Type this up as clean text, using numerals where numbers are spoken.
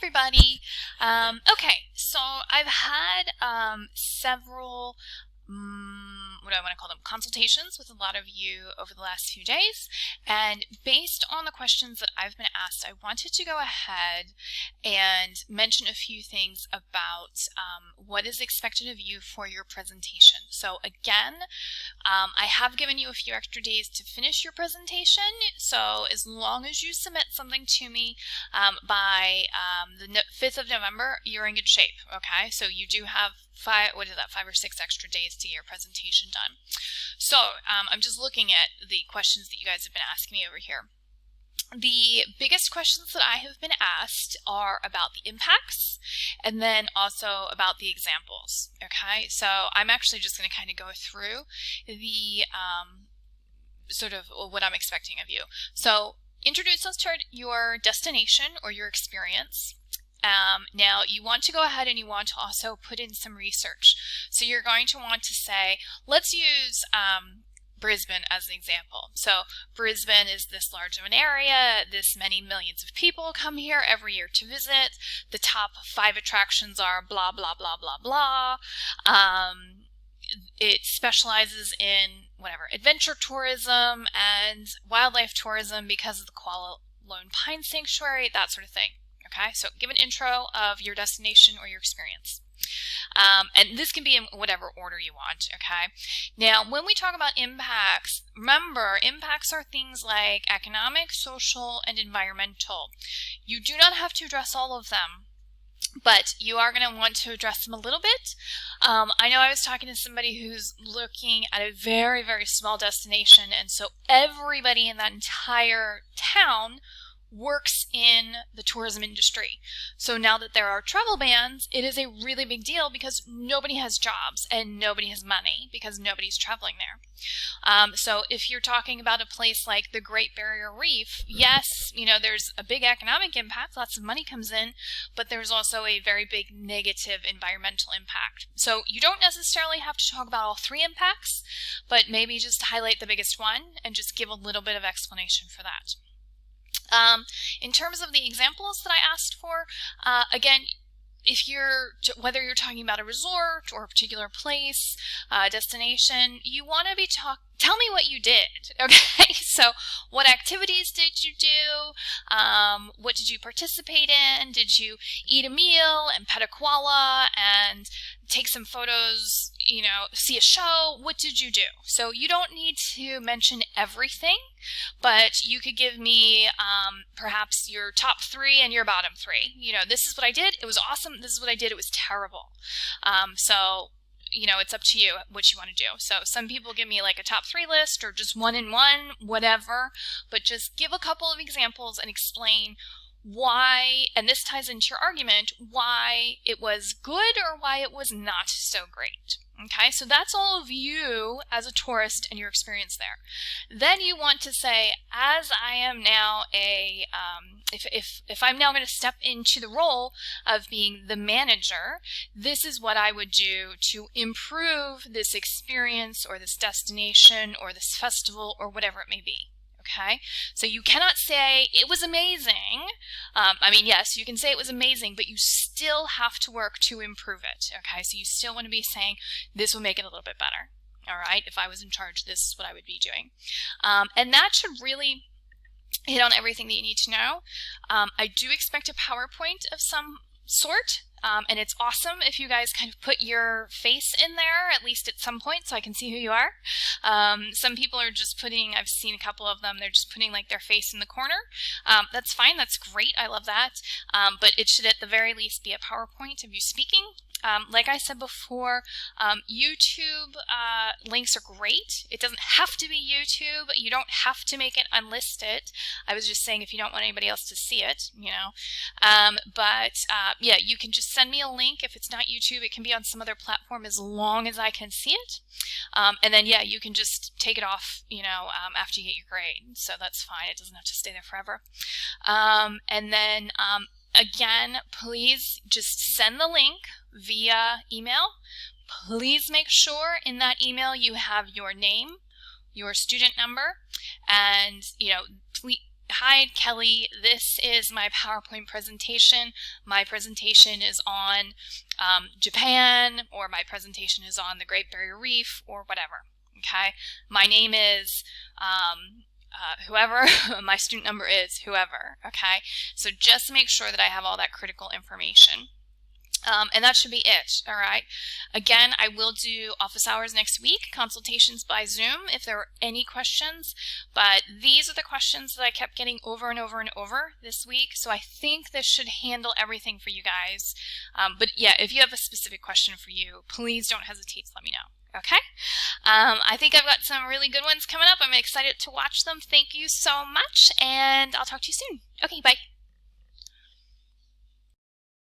everybody. Okay, so I've had several, what do I want to call them, consultations with a lot of you over the last few days, and based on the questions that I've been asked, I wanted to go ahead and mention a few things about what is expected of you for your presentation. So again, I have given you a few extra days to finish your presentation, so as long as you submit something to me by the 5th of November, you're in good shape, okay? So you do have 5 or 6 extra days to get your presentation done. So I'm just looking at the questions that you guys have been asking me over here. The biggest questions that I have been asked are about the impacts and then also about the examples, okay? So I'm actually just going to kind of go through the sort of what I'm expecting of you. So introduce us to your destination or your experience. Now you want to go ahead and you want to also put in some research. So you're going to want to say, let's use Brisbane as an example. So Brisbane is this large of an area, this many millions of people come here every year to visit. The top 5 attractions are blah, blah, blah, blah, blah. It specializes in whatever, adventure tourism and wildlife tourism because of the Kuala Lone Pine Sanctuary, that sort of thing. Okay, so give an intro of your destination or your experience. And this can be in whatever order you want, okay? Now, when we talk about impacts, remember, impacts are things like economic, social, and environmental. You do not have to address all of them, but you are going to want to address them a little bit. I know I was talking to somebody who's looking at a very, very small destination, and so everybody in that entire town works in the tourism industry. So now that there are travel bans, it is a really big deal because nobody has jobs and nobody has money because nobody's traveling there. So if you're talking about a place like the Great Barrier Reef, yes, you know, there's a big economic impact, lots of money comes in, but there's also a very big negative environmental impact. So you don't necessarily have to talk about all 3 impacts, but maybe just highlight the biggest one and just give a little bit of explanation for that. In terms of the examples that I asked for, again, whether you're talking about a resort or a particular place, destination, you want to be tell me what you did, okay? So what activities did you do? What did you participate in? Did you eat a meal and pet a koala and take some photos, you know, see a show? What did you do? So you don't need to mention everything, but you could give me perhaps your top 3 and your bottom 3. You know, this is what I did. It was awesome. This is what I did. It was terrible. So, you know, it's up to you what you want to do. So some people give me like a top 3 list or just 1 in 1, whatever, but just give a couple of examples and explain why, and this ties into your argument, why it was good or why it was not so great. Okay, so that's all of you as a tourist and your experience there. Then you want to say, as I am now if I'm now going to step into the role of being the manager, this is what I would do to improve this experience or this destination or this festival or whatever it may be. Okay, so you cannot say it was amazing. I mean, yes, you can say it was amazing, but you still have to work to improve it. Okay, so you still want to be saying this will make it a little bit better. All right, if I was in charge, this is what I would be doing. And that should really hit on everything that you need to know. I do expect a PowerPoint of some sort. And it's awesome if you guys kind of put your face in there, at least at some point, so I can see who you are. Some people are just putting, I've seen a couple of them, they're just putting like their face in the corner. That's fine, that's great, I love that. But it should at the very least be a PowerPoint of you speaking. Like I said before, YouTube links are great. It doesn't have to be YouTube. You don't have to make it unlisted. I was just saying if you don't want anybody else to see it, you know. Yeah, you can just send me a link. If it's not YouTube, it can be on some other platform as long as I can see it. And then, yeah, you can just take it off, you know, after you get your grade. So that's fine. It doesn't have to stay there forever. And then, again, please just send the link via email. Please make sure in that email you have your name, your student number, and, you know, please, hi, Kelly, this is my PowerPoint presentation. My presentation is on Japan, or my presentation is on the Great Barrier Reef, or whatever. Okay, my name is whoever, my student number is whoever. Okay, so just make sure that I have all that critical information. And that should be it, all right? Again, I will do office hours next week, consultations by Zoom, if there are any questions. But these are the questions that I kept getting over and over and over this week. So I think this should handle everything for you guys. But yeah, if you have a specific question for you, please don't hesitate to let me know. Okay? I think I've got some really good ones coming up. I'm excited to watch them. Thank you so much, and I'll talk to you soon. Okay, bye.